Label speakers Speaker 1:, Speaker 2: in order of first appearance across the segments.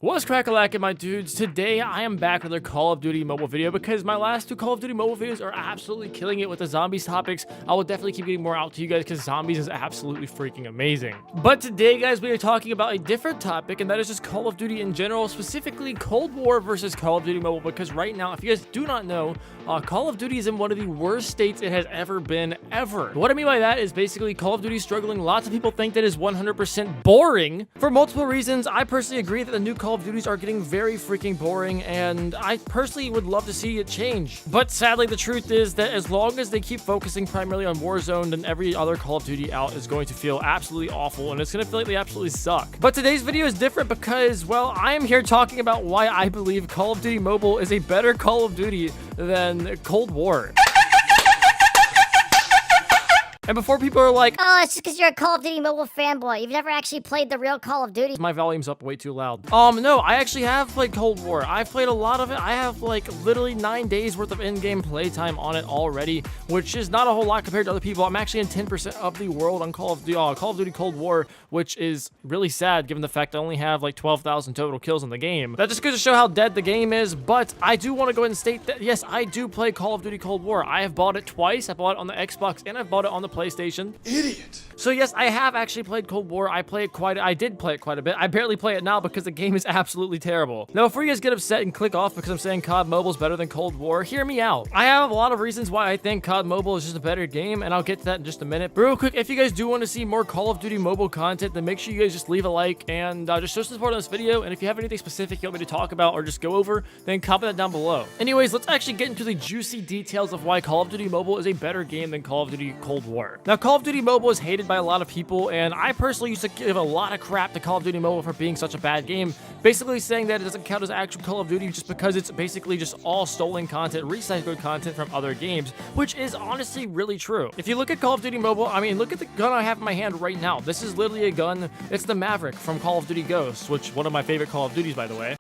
Speaker 1: What's crack-a-lackin', my dudes? Today I am back with a Call of Duty mobile video because my last two Call of Duty mobile videos are absolutely killing it with the zombies topics. I will definitely keep getting more out to you guys because zombies is absolutely freaking amazing. But today, guys, we are talking about a different topic, and that is just Call of Duty in general, specifically Cold War versus Call of Duty Mobile, because right now, if you guys do not know, Call of Duty is in one of the worst states it has ever been, ever. What I mean by that is basically Call of Duty is struggling. Lots of people think that is 100% boring for multiple reasons. I personally agree that the new Call of Duties are getting very freaking boring, and I personally would love to see it change. But sadly, the truth is that as long as they keep focusing primarily on Warzone, then every other Call of Duty out is going to feel absolutely awful, and it's going to feel like they absolutely suck. But today's video is different because, well, I am here talking about why I believe Call of Duty Mobile is a better Call of Duty than Cold War. And before people are like,
Speaker 2: oh, it's just because you're a Call of Duty mobile fanboy. You've never actually played the real Call of Duty.
Speaker 1: My volume's up way too loud. No, I actually have played Cold War. I've played a lot of it. I have like literally 9 days worth of in-game playtime on it already, which is not a whole lot compared to other people. I'm actually in 10% of the world on Call of Duty Cold War, which is really sad given the fact I only have like 12,000 total kills in the game. That just goes to show how dead the game is, but I do want to go ahead and state that, yes, I do play Call of Duty Cold War. I have bought it twice. I bought it on the Xbox and I've bought it on the PlayStation.
Speaker 3: Idiot.
Speaker 1: So yes, I have actually played Cold War. I did play it quite a bit. I barely play it now because the game is absolutely terrible. Now, before you guys get upset and click off because I'm saying COD Mobile is better than Cold War, hear me out. I have a lot of reasons why I think COD Mobile is just a better game, and I'll get to that in just a minute. But real quick, if you guys do want to see more Call of Duty Mobile content, then make sure you guys just leave a like and just show some support on this video. And if you have anything specific you want me to talk about or just go over, then comment that down below. Anyways, let's actually get into the juicy details of why Call of Duty Mobile is a better game than Call of Duty Cold War. Now, Call of Duty Mobile is hated by a lot of people, and I personally used to give a lot of crap to Call of Duty Mobile for being such a bad game, basically saying that it doesn't count as actual Call of Duty just because it's basically just all stolen content, recycled content from other games, which is honestly really true. If you look at Call of Duty Mobile, I mean, look at the gun I have in my hand right now. This is literally a gun. It's the Maverick from Call of Duty Ghosts, which one of my favorite Call of Duties, by the way.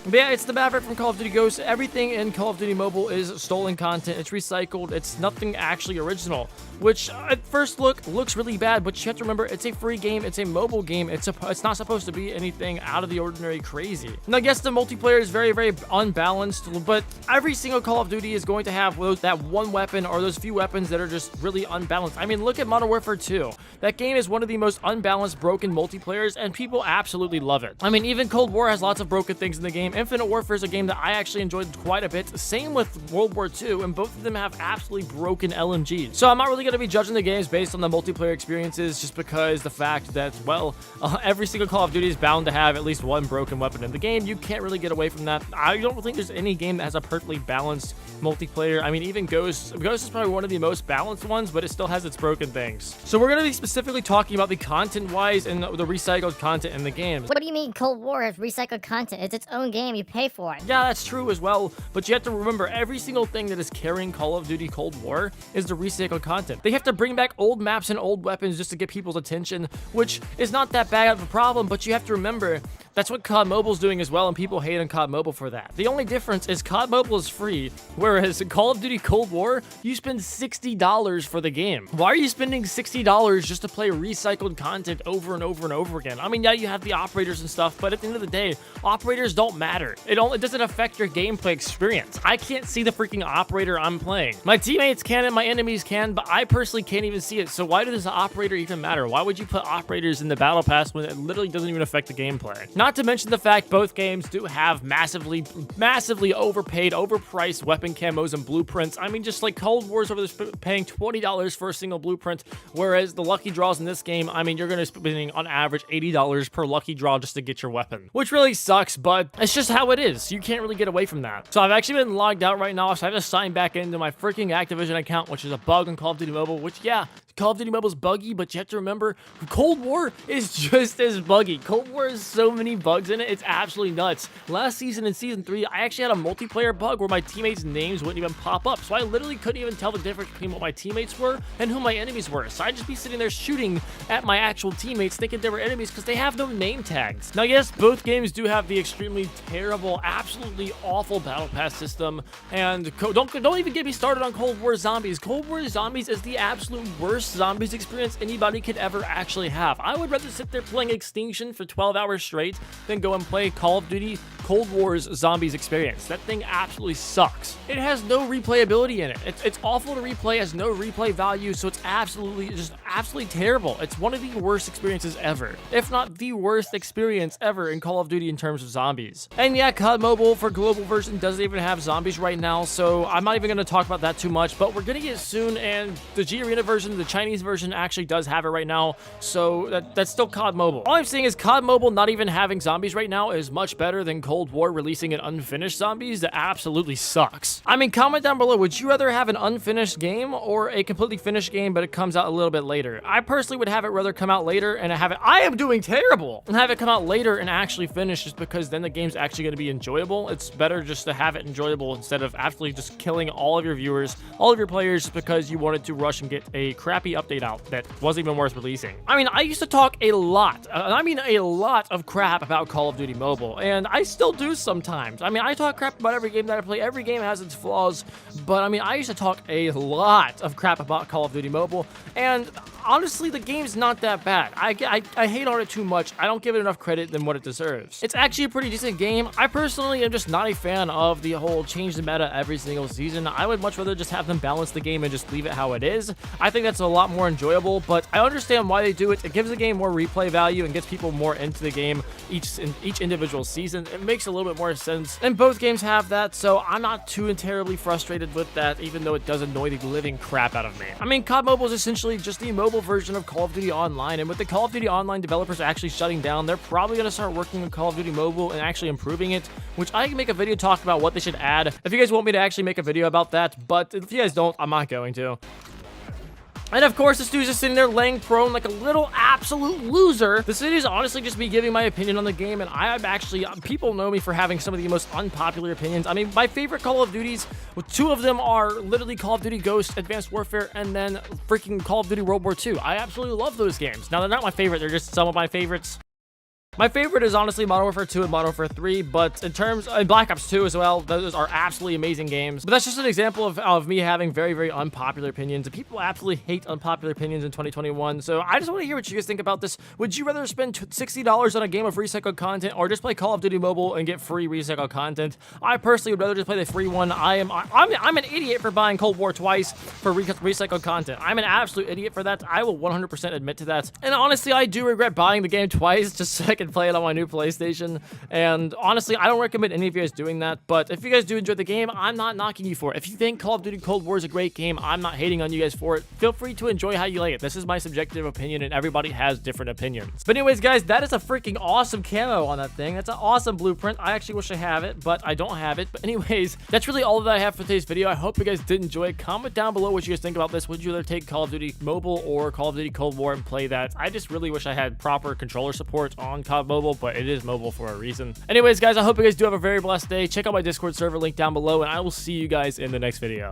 Speaker 1: But yeah, it's the Maverick from Call of Duty Ghosts. Everything in Call of Duty Mobile is stolen content. It's recycled. It's nothing actually original, which at first look looks really bad, but you have to remember it's a free game. It's a mobile game. It's not supposed to be anything out of the ordinary crazy. Now, yes, the multiplayer is very, very unbalanced, but every single Call of Duty is going to have that one weapon or those few weapons that are just really unbalanced. I mean, look at Modern Warfare 2. That game is one of the most unbalanced, broken multiplayers, and people absolutely love it. I mean, even Cold War has lots of broken things in the game. Infinite Warfare is a game that I actually enjoyed quite a bit. Same with World War II, and both of them have absolutely broken LMGs. So I'm not really going to be judging the games based on the multiplayer experiences just because the fact that, well, every single Call of Duty is bound to have at least one broken weapon in the game. You can't really get away from that. I don't think there's any game that has a perfectly balanced multiplayer. I mean, even Ghost is probably one of the most balanced ones, but it still has its broken things. So we're going to be specifically talking about the content-wise and the recycled content in the games.
Speaker 2: What do you mean Cold War is recycled content? It's its own game. You pay for it.
Speaker 1: Yeah, that's true as well, but you have to remember every single thing that is carrying Call of Duty Cold War is the recycled content. They have to bring back old maps and old weapons just to get people's attention, which is not that bad of a problem, but you have to remember that's what COD Mobile's doing as well, and people hate on COD Mobile for that. The only difference is COD Mobile is free, whereas Call of Duty Cold War, you spend $60 for the game. Why are you spending $60 just to play recycled content over and over and over again? I mean, yeah, you have the operators and stuff, but at the end of the day, operators don't matter. It doesn't affect your gameplay experience. I can't see the freaking operator I'm playing. My teammates can and my enemies can, but I personally can't even see it. So why does the operator even matter? Why would you put operators in the battle pass when it literally doesn't even affect the gameplay? Not to mention the fact both games do have massively overpaid, overpriced weapon camos and blueprints. I mean, just like Cold War's over there paying $20 for a single blueprint, whereas the lucky draws in this game, I mean, you're going to spending on average $80 per lucky draw just to get your weapon, which really sucks, but it's just how it is. You can't really get away from that. So I've actually been logged out right now, so I have to sign back into my freaking Activision account, which is a bug on Call of Duty Mobile, which, yeah, Call of Duty Mobile is buggy, but you have to remember, Cold War is just as buggy. Cold War has so many bugs in it, it's absolutely nuts. Last season in Season 3, I actually had a multiplayer bug where my teammates' names wouldn't even pop up, so I literally couldn't even tell the difference between what my teammates were and who my enemies were. So I'd just be sitting there shooting at my actual teammates thinking they were enemies because they have no name tags. Now, yes, both games do have the extremely terrible, absolutely awful Battle Pass system, and don't even get me started on Cold War Zombies. Cold War Zombies is the absolute worst worst zombies experience anybody could ever actually have. I would rather sit there playing Extinction for 12 hours straight than go and play Call of Duty Cold War's zombies experience. That thing absolutely sucks. It has no replayability in it. It's awful to replay, has no replay value, so it's absolutely terrible. It's one of the worst experiences ever, if not the worst experience ever in Call of Duty in terms of zombies. And yeah, COD Mobile for global version doesn't even have zombies right now, so I'm not even going to talk about that too much, but we're going to get it soon, and the G Arena version, the Chinese version, actually does have it right now, so that's still COD Mobile. All I'm saying is COD Mobile not even having zombies right now is much better than Cold War releasing an unfinished zombies that absolutely sucks. I mean, comment down below, would you rather have an unfinished game or a completely finished game but it comes out a little bit later? I personally would have it rather come out later and have it, I am doing terrible, and have it come out later and actually finish, just because then the game's actually going to be enjoyable. It's better just to have it enjoyable instead of absolutely just killing all of your viewers, all of your players, just because you wanted to rush and get a crappy update out that wasn't even worth releasing. I mean, I used to talk a lot, of crap about Call of Duty Mobile, and I still do sometimes. I mean, I talk crap about every game that I play. Every game has its flaws, but I mean, I used to talk a lot of crap about Call of Duty Mobile, and honestly, the game's not that bad. I hate on it too much. I don't give it enough credit than what it deserves. It's actually a pretty decent game. I personally am just not a fan of the whole change the meta every single season. I would much rather just have them balance the game and just leave it how it is. I think that's a lot more enjoyable, but I understand why they do it. It gives the game more replay value and gets people more into the game each individual season. It makes a little bit more sense, and both games have that, so I'm not too terribly frustrated with that, even though it does annoy the living crap out of me. I mean, COD Mobile is essentially just the mobile version of Call of Duty Online, and with the Call of Duty Online developers actually shutting down, they're probably going to start working on Call of Duty Mobile and actually improving it, which I can make a video talking about what they should add if you guys want me to actually make a video about that, but if you guys don't, I'm not going to. And of course, this dude's just sitting there laying prone like a little absolute loser. This video is honestly just me giving my opinion on the game, and I'm actually, people know me for having some of the most unpopular opinions. I mean, my favorite Call of Duties, well, two of them are literally Call of Duty Ghost, Advanced Warfare, and then freaking Call of Duty World War II. I absolutely love those games. Now, they're not my favorite, they're just some of my favorites. My favorite is honestly Modern Warfare 2 and Modern Warfare 3, but in terms of Black Ops 2 as well, those are absolutely amazing games. But that's just an example of me having very, very unpopular opinions. And people absolutely hate unpopular opinions in 2021. So I just want to hear what you guys think about this. Would you rather spend $60 on a game of recycled content or just play Call of Duty Mobile and get free recycled content? I personally would rather just play the free one. I'm an idiot for buying Cold War twice for recycled content. I'm an absolute idiot for that. I will 100% admit to that. And honestly, I do regret buying the game twice just so I can play it on my new PlayStation, and honestly, I don't recommend any of you guys doing that, but if you guys do enjoy the game, I'm not knocking you for it. If you think Call of Duty Cold War is a great game, I'm not hating on you guys for it. Feel free to enjoy how you like it. This is my subjective opinion, and everybody has different opinions. But anyways, guys, that is a freaking awesome camo on that thing. That's an awesome blueprint. I actually wish I have it, but I don't have it. But anyways, that's really all that I have for today's video. I hope you guys did enjoy it. Comment down below what you guys think about this. Would you rather take Call of Duty Mobile or Call of Duty Cold War and play that? I just really wish I had proper controller support on COD Mobile, but it is mobile for a reason. Anyways, guys, I hope you guys do have a very blessed day. Check out my Discord server link down below, and I will see you guys in the next video.